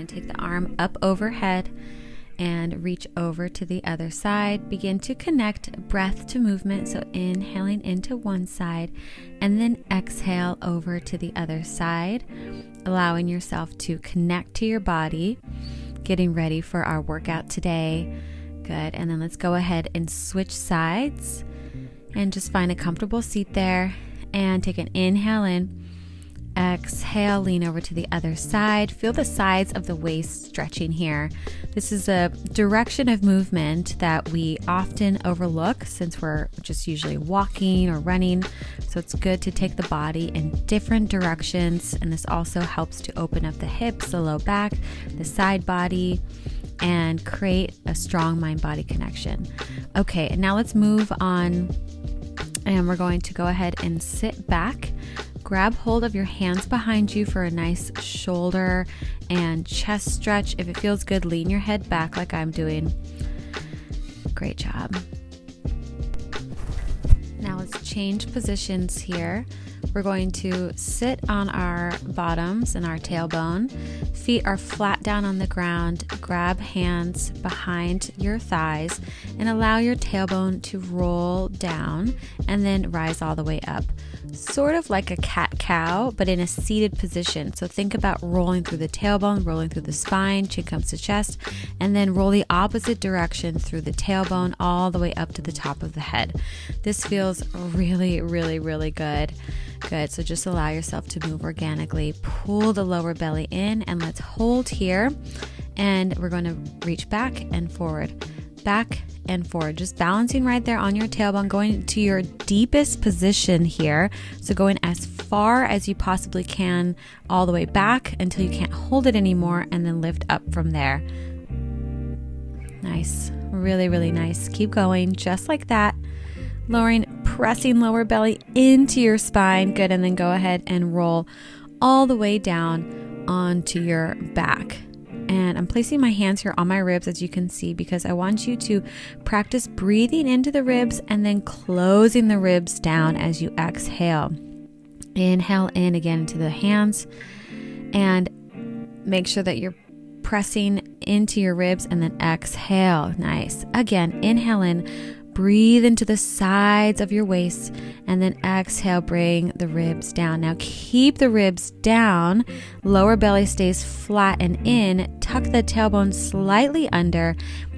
going to take the arm up overhead and reach over to the other side. Begin to connect breath to movement. So inhaling into one side and then exhale over to the other side, allowing yourself to connect to your body, getting ready for our workout today. Good. And then let's go ahead and switch sides and just find a comfortable seat there and take an inhale in. Exhale, lean over to the other side. Feel the sides of the waist stretching here. This is a direction of movement that we often overlook since we're just usually walking or running. So it's good to take the body in different directions. And this also helps to open up the hips, the low back, the side body, and create a strong mind-body connection. Okay, and now let's move on. And we're going to go ahead and sit back. Grab hold of your hands behind you for a nice shoulder and chest stretch. If it feels good, lean your head back like I'm doing. Great job. Now let's change positions here. We're going to sit on our bottoms and our tailbone. Feet are flat down on the ground. Grab hands behind your thighs and allow your tailbone to roll down and then rise all the way up. Sort of like a cat-cow, but in a seated position. So think about rolling through the tailbone, rolling through the spine, chin comes to chest, and then roll the opposite direction through the tailbone all the way up to the top of the head. This feels really, really, really good. Good. So just allow yourself to move organically. Pull the lower belly in and let's hold here. And we're going to reach back and forward, back and forward, just balancing right there on your tailbone, going to your deepest position here. So going as far as you possibly can, all the way back until you can't hold it anymore, and then lift up from there. Nice. Really, really nice. Keep going just like that. Lowering, pressing lower belly into your spine. Good. And then go ahead and roll all the way down onto your back. And I'm placing my hands here on my ribs, as you can see, because I want you to practice breathing into the ribs and then closing the ribs down as you exhale. Inhale in again into the hands and make sure that you're pressing into your ribs and then exhale. Nice. Again, inhale in. Breathe into the sides of your waist and then exhale, bring the ribs down. Now keep the ribs down, lower belly stays flat and in, tuck the tailbone slightly under,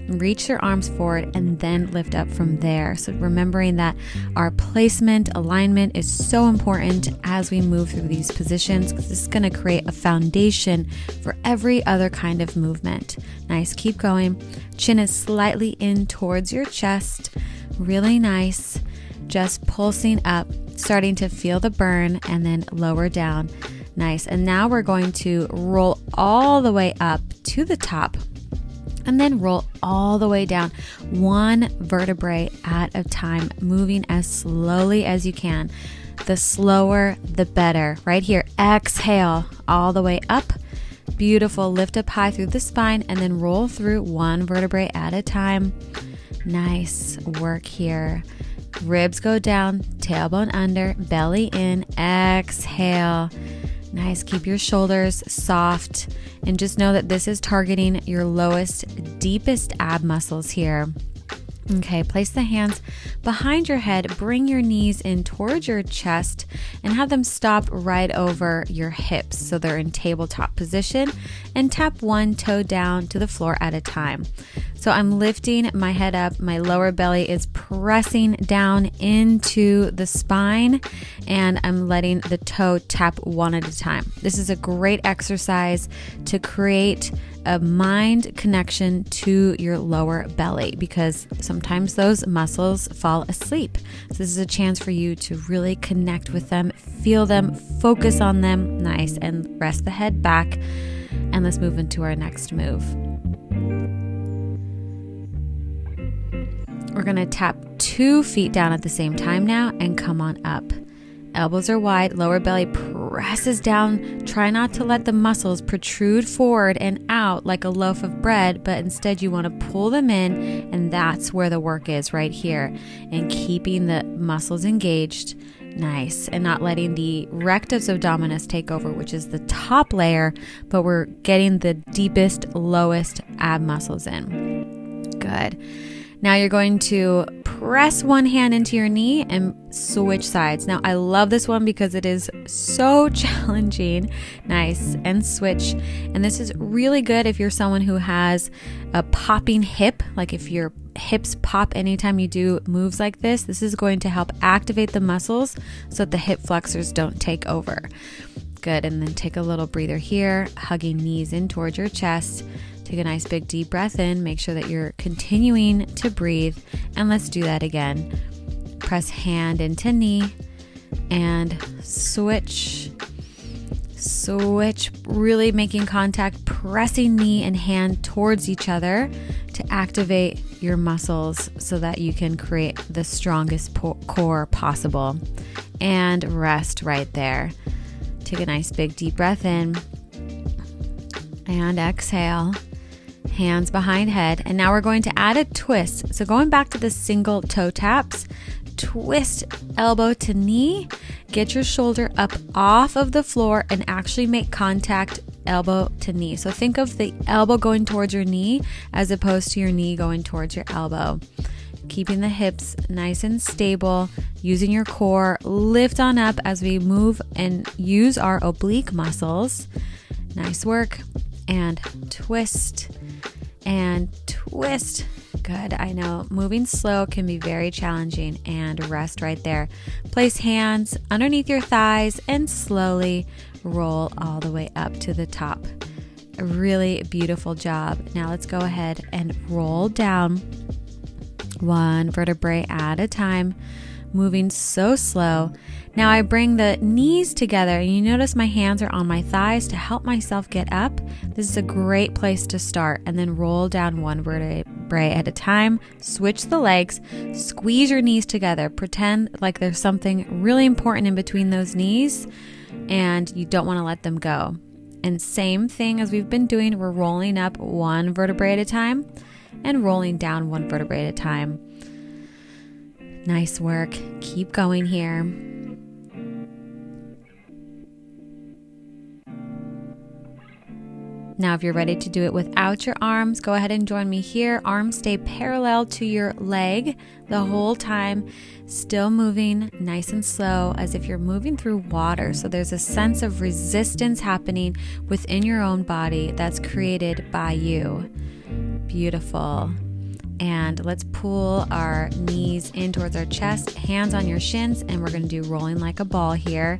reach your arms forward and then lift up from there. So remembering that our placement, alignment is so important as we move through these positions, because this is going to create a foundation for every other kind of movement. Nice, keep going. Chin is slightly in towards your chest. Really nice. Just pulsing up, starting to feel the burn and then lower down. Nice. And now we're going to roll all the way up to the top and then roll all the way down, one vertebrae at a time, moving as slowly as you can. The slower, the better. Right here, exhale all the way up. Beautiful. Lift up high through the spine and then roll through one vertebrae at a time. Nice work here. Ribs go down, tailbone under, belly in, exhale. Nice. Keep your shoulders soft and just know that this is targeting your lowest, deepest ab muscles here. Okay, place the hands behind your head, bring your knees in towards your chest and have them stop right over your hips so they're in tabletop position, and tap one toe down to the floor at a time. So I'm lifting my head up, my lower belly is pressing down into the spine, and I'm letting the toe tap one at a time. This is a great exercise to create a mind connection to your lower belly, because sometimes those muscles fall asleep. So this is a chance for you to really connect with them, feel them, focus on them. Nice. And rest the head back. And let's move into our next move. We're going to tap 2 feet down at the same time now and come on up. Elbows are wide, lower belly presses down. Try not to let the muscles protrude forward and out like a loaf of bread, but instead you want to pull them in, and that's where the work is, right here. And keeping the muscles engaged. Nice. And not letting the rectus abdominis take over, which is the top layer, but we're getting the deepest, lowest ab muscles in. Good. Now you're going to press one hand into your knee and switch sides. Now I love this one because it is so challenging. Nice. And switch. And this is really good if you're someone who has a popping hip, like if your hips pop anytime you do moves like this. This is going to help activate the muscles so that the hip flexors don't take over. Good. And then take a little breather here, hugging knees in towards your chest. Take a nice big deep breath in. Make sure that you're continuing to breathe. And let's do that again. Press hand into knee and switch. Switch, really making contact, pressing knee and hand towards each other to activate your muscles so that you can create the strongest core possible. And rest right there. Take a nice big deep breath in and exhale. Hands behind head. And now we're going to add a twist. So going back to the single toe taps, twist elbow to knee, get your shoulder up off of the floor and actually make contact elbow to knee. So think of the elbow going towards your knee as opposed to your knee going towards your elbow. Keeping the hips nice and stable, using your core, lift on up as we move and use our oblique muscles. Nice work. And twist and twist. Good. I know moving slow can be very challenging, and rest right there. Place hands underneath your thighs and slowly roll all the way up to the top. A really beautiful job. Now let's go ahead and roll down one vertebrae at a time, moving so slow. Now I bring the knees together and you notice my hands are on my thighs to help myself get up. This is a great place to start, and then roll down one vertebrae at a time. Switch the legs, squeeze your knees together. Pretend like there's something really important in between those knees and you don't want to let them go. And same thing as we've been doing, we're rolling up one vertebrae at a time and rolling down one vertebrae at a time. Nice work. Keep going here. Now, if you're ready to do it without your arms, go ahead and join me here. Arms stay parallel to your leg the whole time, still moving nice and slow as if you're moving through water. So there's a sense of resistance happening within your own body that's created by you. Beautiful. And let's pull our knees in towards our chest, hands on your shins, and we're going to do rolling like a ball here.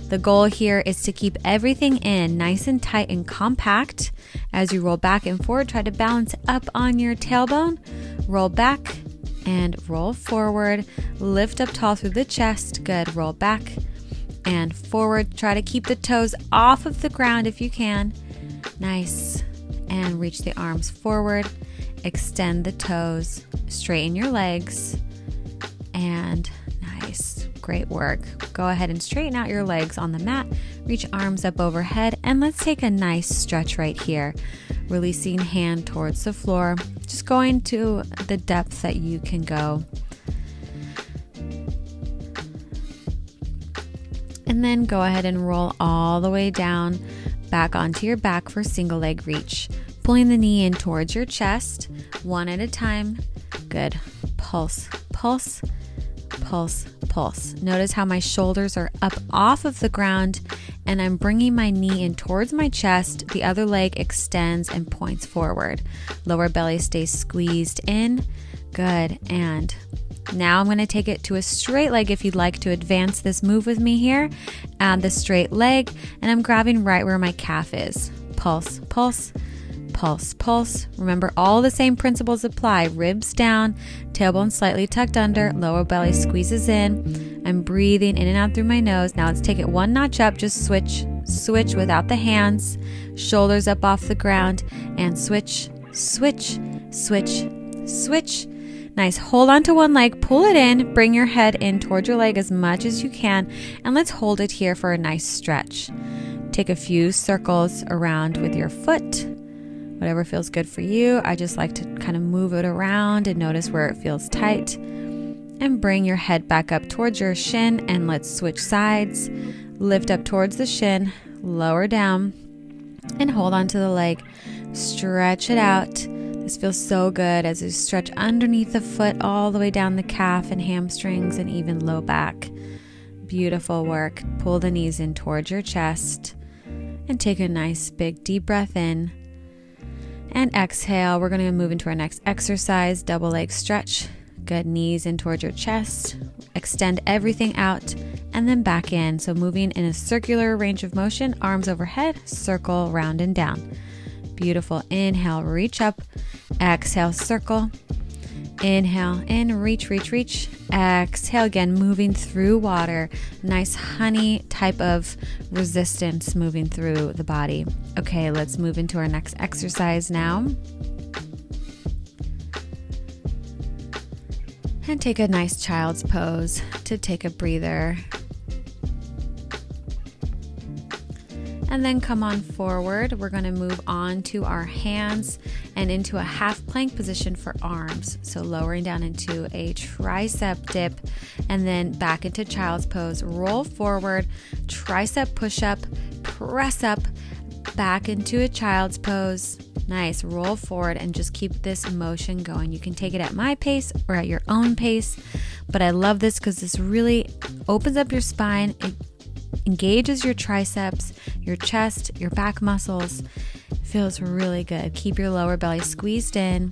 The goal here is to keep everything in nice and tight and compact. As you roll back and forward, try to balance up on your tailbone. Roll back and roll forward. Lift up tall through the chest. Good. Roll back and forward. Try to keep the toes off of the ground if you can. Nice. And reach the arms forward. Extend the toes. Straighten your legs. And nice. Great work. Go ahead and straighten out your legs on the mat. Reach arms up overhead, and let's take a nice stretch right here. Releasing hand towards the floor, just going to the depth that you can go. And then go ahead and roll all the way down, back onto your back for single leg reach. Pulling the knee in towards your chest, one at a time. Good. Pulse, pulse, pulse, pulse. Notice how my shoulders are up off of the ground and I'm bringing my knee in towards my chest. The other leg extends and points forward. Lower belly stays squeezed in. Good. And now I'm going to take it to a straight leg if you'd like to advance this move with me here. Add the straight leg, and I'm grabbing right where my calf is. Pulse, pulse, pulse, pulse. Remember, all the same principles apply. Ribs down, tailbone slightly tucked under, lower belly squeezes in. I'm breathing in and out through my nose. Now let's take it one notch up. Just switch without the hands. Shoulders up off the ground, and switch, switch, switch, switch. Nice. Hold on to one leg, pull it in, bring your head in towards your leg as much as you can, and let's hold it here for a nice stretch. Take a few circles around with your foot, whatever feels good for you. I just like to kind of move it around and notice where it feels tight. And bring your head back up towards your shin, and let's switch sides. Lift up towards the shin, lower down, and hold on to the leg. Stretch it out. This feels so good as you stretch underneath the foot all the way down the calf and hamstrings and even low back. Beautiful work. Pull the knees in towards your chest and take a nice big deep breath in. And exhale. We're going to move into our next exercise, double leg stretch. Good, knees in towards your chest. Extend everything out and then back in. So moving in a circular range of motion, arms overhead, circle, round and down. Beautiful. Inhale, reach up. Exhale, circle. Inhale, in, reach, reach, reach. Exhale again, moving through water. Nice honey type of resistance moving through the body. Okay, let's move into our next exercise now. And take a nice child's pose to take a breather. And then come on forward. We're going to move on to our hands and into a half plank position for arms. So lowering down into a tricep dip and then back into child's pose. Roll forward, tricep push up, press up, back into a child's pose. Nice. Roll forward and just keep this motion going. You can take it at my pace or at your own pace, but I love this because this really opens up your spine. It engages your triceps, your chest, your back muscles. It feels really good. Keep your lower belly squeezed in.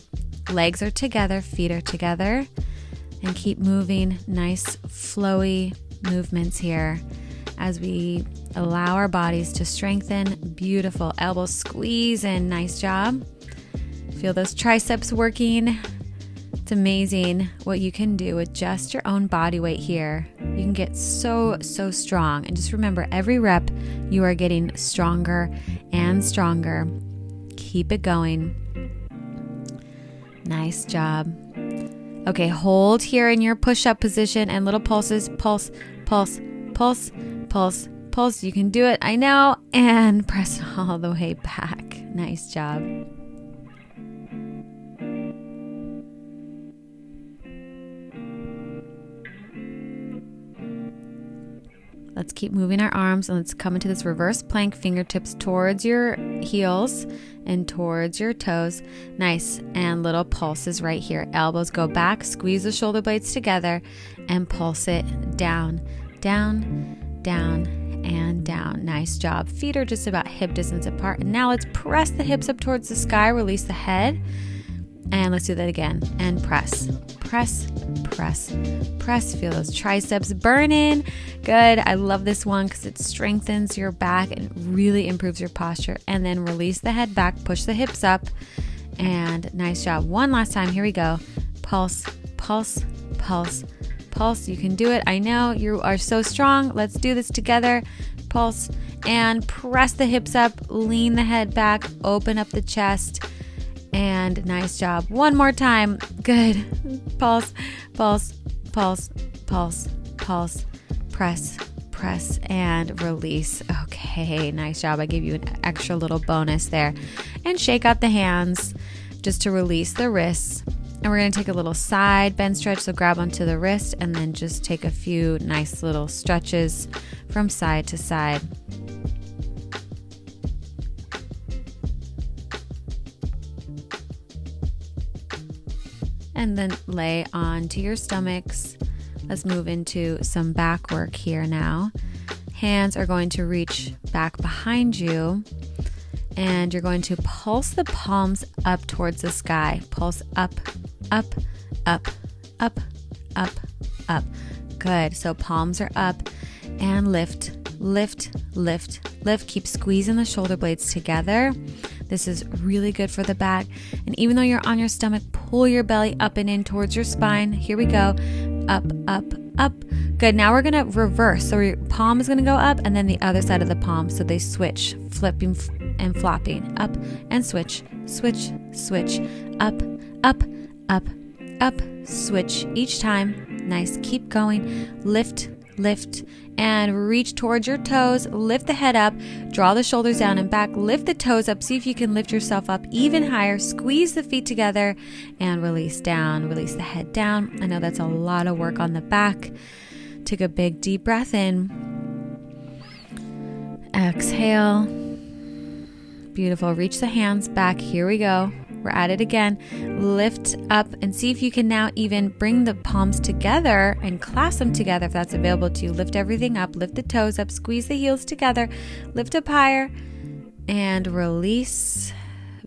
Legs are together, feet are together, and keep moving. Nice flowy movements here as we allow our bodies to strengthen. Beautiful. Elbows squeeze in. Nice job. Feel those triceps working. It's amazing what you can do with just your own body weight here. You can get so strong. And just remember, every rep, you are getting stronger and stronger. Keep it going. Nice job. Okay, hold here in your push-up position and little pulses. Pulse, pulse, pulse, pulse, pulse. You can do it, I know. And press all the way back. Nice job. Let's keep moving our arms and let's come into this reverse plank, fingertips towards your heels and towards your toes. Nice. And little pulses right here. Elbows go back, squeeze the shoulder blades together and pulse it down, down, down, and down. Nice job. Feet are just about hip distance apart. And now let's press the hips up towards the sky, release the head. And let's do that again. And press, press, press, press. Feel those triceps burning. Good. I love this one because it strengthens your back and really improves your posture. And then release the head back, push the hips up. And nice job. One last time. Here we go. Pulse, pulse, pulse, pulse. You can do it. I know you are so strong. Let's do this together. Pulse and press the hips up. Lean the head back. Open up the chest. And nice job. One more time. Good. Pulse, pulse, pulse, pulse, pulse. Press, press, and release. Okay, nice job. I gave you an extra little bonus there. And shake out the hands just to release the wrists. And we're going to take a little side bend stretch. So grab onto the wrist and then just take a few nice little stretches from side to side. And then lay onto your stomachs. Let's move into some back work here now. Hands are going to reach back behind you and you're going to pulse the palms up towards the sky. Pulse up, up, up, up, up, up. Good. So palms are up and lift, lift, lift, lift. Keep squeezing the shoulder blades together. This is really good for the back. And even though you're on your stomach, pull your belly up and in towards your spine. Here we go. Up, up, up. Good. Now we're going to reverse. So your palm is going to go up and then the other side of the palm. So they switch, flipping and flopping. Up and switch, switch, switch. Up, up, up, up, switch each time. Nice. Keep going. Lift, lift, and reach towards your toes. Lift the head up, draw the shoulders down and back, lift the toes up. See if you can lift yourself up even higher. Squeeze the feet together and release down. Release the head down. I know that's a lot of work on the back. Take a big deep breath in. Exhale. Beautiful. Reach the hands back. Here we go. We're at it again. Lift up and see if you can now even bring the palms together and clasp them together if that's available to you. Lift everything up. Lift the toes up. Squeeze the heels together. Lift up higher and release.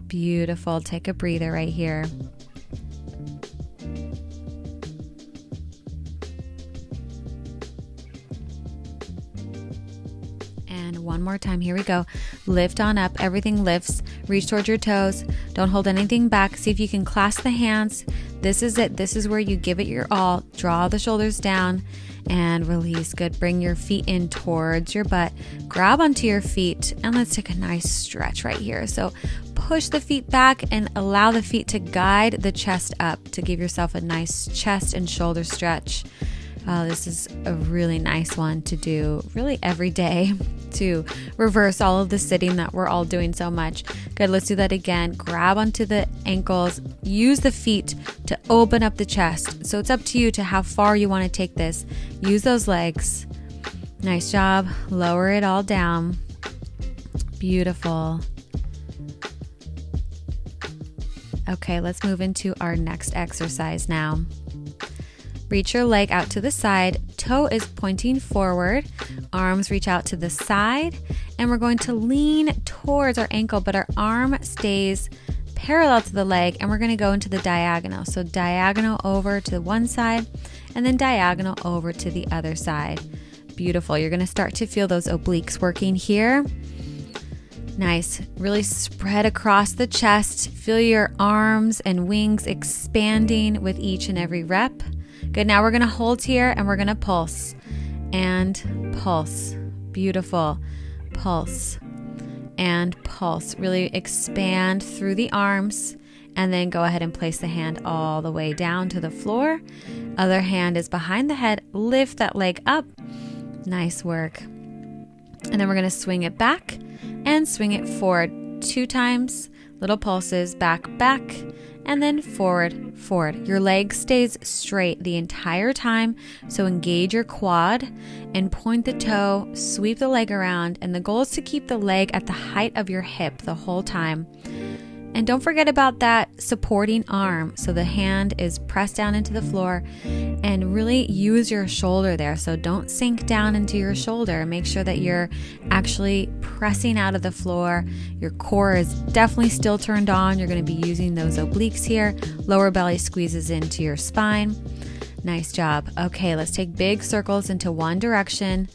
Beautiful. Take a breather right here. One more time. Here we go. Lift on up. Everything lifts. Reach towards your toes. Don't hold anything back. See if you can clasp the hands. This is it. This is where you give it your all. Draw the shoulders down and release. Good. Bring your feet in towards your butt. Grab onto your feet and let's take a nice stretch right here. So push the feet back and allow the feet to guide the chest up to give yourself a nice chest and shoulder stretch. This is a really nice one to do really every day to reverse all of the sitting that we're all doing so much. Good, let's do that again. Grab onto the ankles, use the feet to open up the chest. So it's up to you to how far you want to take this. Use those legs. Nice job. Lower it all down. Beautiful. Okay, let's move into our next exercise now. Reach your leg out to the side, toe is pointing forward, arms reach out to the side, and we're going to lean towards our ankle, but our arm stays parallel to the leg, and we're going to go into the diagonal. So diagonal over to one side, and then diagonal over to the other side. Beautiful. You're going to start to feel those obliques working here. Nice. Really spread across the chest. Feel your arms and wings expanding with each and every rep. Good, now we're going to hold here and we're going to pulse and pulse. Beautiful. Pulse and pulse. Really expand through the arms and then go ahead and place the hand all the way down to the floor. Other hand is behind the head. Lift that leg up. Nice work. And then we're going to swing it back and swing it forward 2 times. Little pulses, back, back. And then forward, forward. Your leg stays straight the entire time. So engage your quad and point the toe, sweep the leg around. And the goal is to keep the leg at the height of your hip the whole time. And don't forget about that supporting arm. So the hand is pressed down into the floor and really use your shoulder there. So don't sink down into your shoulder. Make sure that you're actually pressing out of the floor. Your core is definitely still turned on. You're going to be using those obliques here. Lower belly squeezes into your spine. Nice job. Okay, let's take big circles into one direction.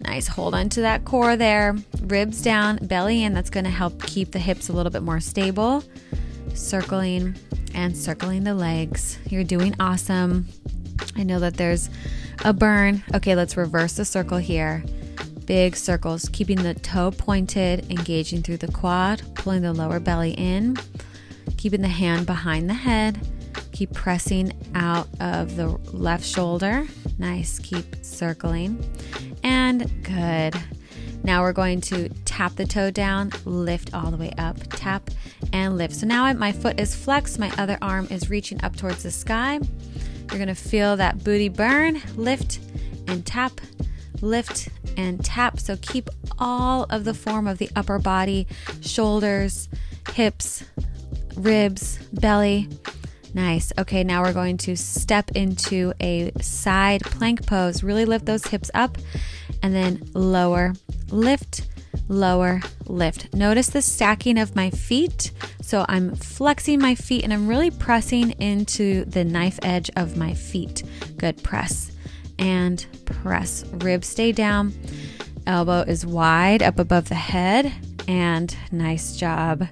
Nice. Hold on to that core there. Ribs down, belly in. That's going to help keep the hips a little bit more stable. Circling and circling the legs. You're doing awesome. I know that there's a burn. Okay, let's reverse the circle here. Big circles, keeping the toe pointed, engaging through the quad, pulling the lower belly in, keeping the hand behind the head. Keep pressing out of the left shoulder. Nice. Keep circling. And good. Now we're going to tap the toe down, lift all the way up, tap and lift. So now my foot is flexed. My other arm is reaching up towards the sky. You're going to feel that booty burn. Lift and tap, lift and tap. So keep all of the form of the upper body, shoulders, hips, ribs, belly. Nice. Okay, now we're going to step into a side plank pose. Really lift those hips up and then lower, lift, lower, lift. Notice the stacking of my feet. So I'm flexing my feet and I'm really pressing into the knife edge of my feet. Good. Press and press. Ribs stay down. Elbow is wide up above the head. And nice job.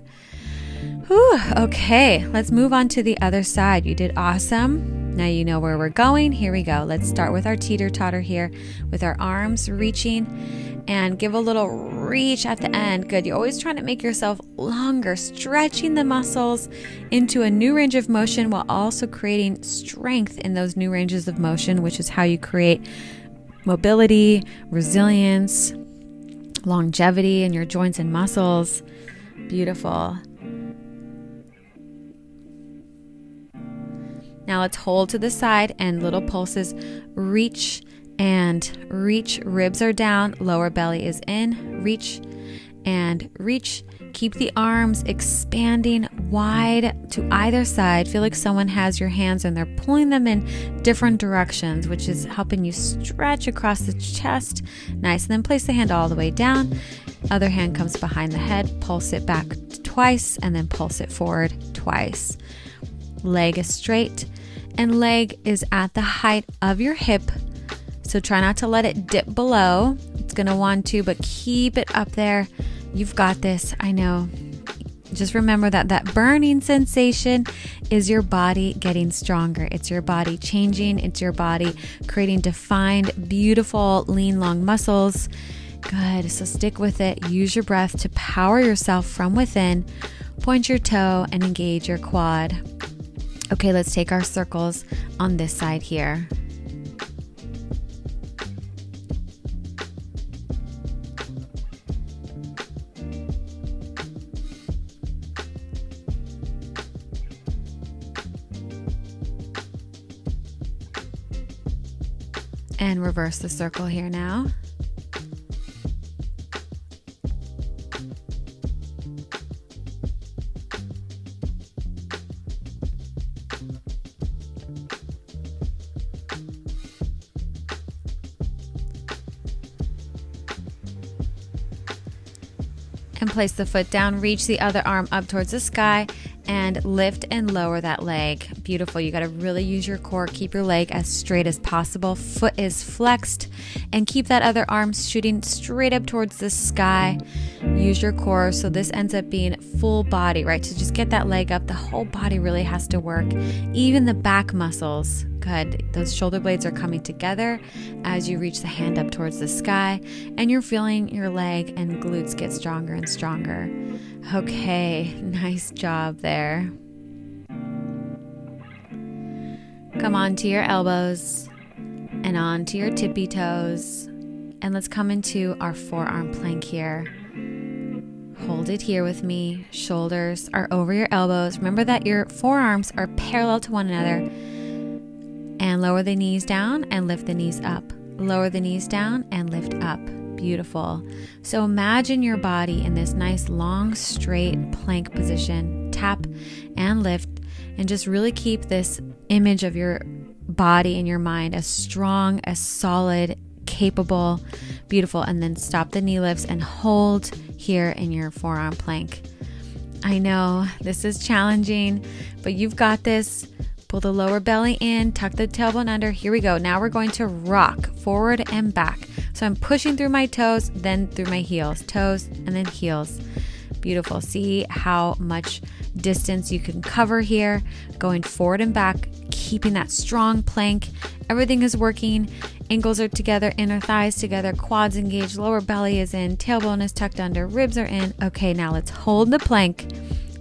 Whew, okay, let's move on to the other side. You did awesome. Now you know where we're going. Here we go. Let's start with our teeter-totter here with our arms reaching and give a little reach at the end. Good. You're always trying to make yourself longer, stretching the muscles into a new range of motion while also creating strength in those new ranges of motion, which is how you create mobility, resilience, longevity in your joints and muscles. Beautiful. Now let's hold to the side and little pulses. Reach and reach. Ribs are down, lower belly is in. Reach and reach. Keep the arms expanding wide to either side. Feel like someone has your hands and they're pulling them in different directions, which is helping you stretch across the chest. Nice. And then place the hand all the way down. Other hand comes behind the head. Pulse it back twice and then pulse it forward twice. Leg is straight and leg is at the height of your hip. So try not to let it dip below. It's going to want to, but keep it up there. You've got this. I know. Just remember that burning sensation is your body getting stronger. It's your body changing. It's your body creating defined, beautiful, lean, long muscles. Good. So stick with it. Use your breath to power yourself from within. Point your toe and engage your quad. Okay, let's take our circles on this side here. And reverse the circle here now. And place the foot down, reach the other arm up towards the sky and lift and lower that leg. Beautiful. You got to really use your core. Keep your leg as straight as possible. Foot is flexed and keep that other arm shooting straight up towards the sky. Use your core. So this ends up being full body, right? To just get that leg up, the whole body really has to work. Even the back muscles. Good. Those shoulder blades are coming together as you reach the hand up towards the sky and you're feeling your leg and glutes get stronger and stronger. Okay, nice job there. Come on to your elbows and on to your tippy toes. And let's come into our forearm plank here. Hold it here with me. Shoulders are over your elbows. Remember that your forearms are parallel to one another. And lower the knees down and lift the knees up. Lower the knees down and lift up. Beautiful. So imagine your body in this nice long straight plank position. Tap and lift and just really keep this image of your body in your mind as strong, as solid, capable, beautiful. And then stop the knee lifts and hold here in your forearm plank. I know this is challenging, but you've got this. Pull the lower belly in, tuck the tailbone under. Here we go. Now we're going to rock forward and back. So I'm pushing through my toes, then through my heels. Toes and then heels. Beautiful. See how much distance you can cover here. Going forward and back, keeping that strong plank. Everything is working. Ankles are together, inner thighs together, quads engaged, lower belly is in, tailbone is tucked under, ribs are in. Okay, now let's hold the plank.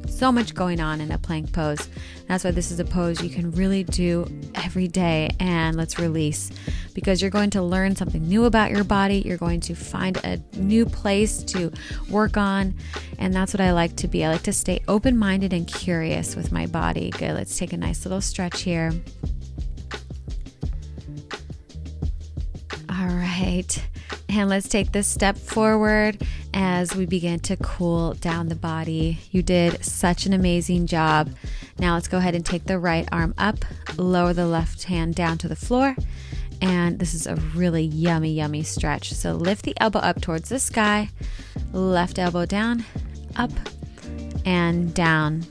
So much going on in a plank pose. That's why this is a pose you can really do every day. And let's release, because you're going to learn something new about your body. You're going to find a new place to work on. And that's what I like to be. I like to stay open-minded and curious with my body. Good. Let's take a nice little stretch here. All right. And let's take this step forward as we begin to cool down the body. You did such an amazing job. Now let's go ahead and take the right arm up, lower the left hand down to the floor. And this is a really yummy, yummy stretch. So lift the elbow up towards the sky, left elbow down, up and down.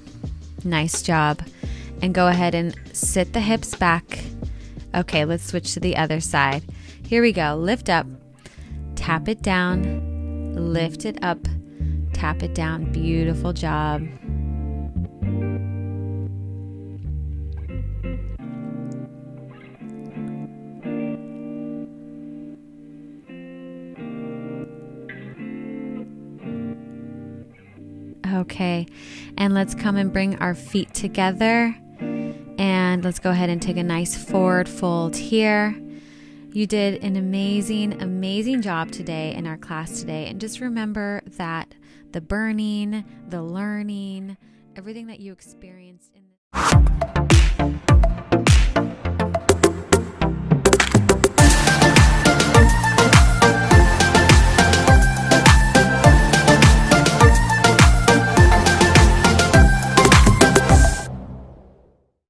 Nice job. And go ahead and sit the hips back. Okay, let's switch to the other side. Here we go. Lift up, tap it down, lift it up, tap it down. Beautiful job. Okay, and let's come and bring our feet together. And let's go ahead and take a nice forward fold here. You did an amazing, amazing job today in our class today. And just remember that the burning, the learning, everything that you experienced in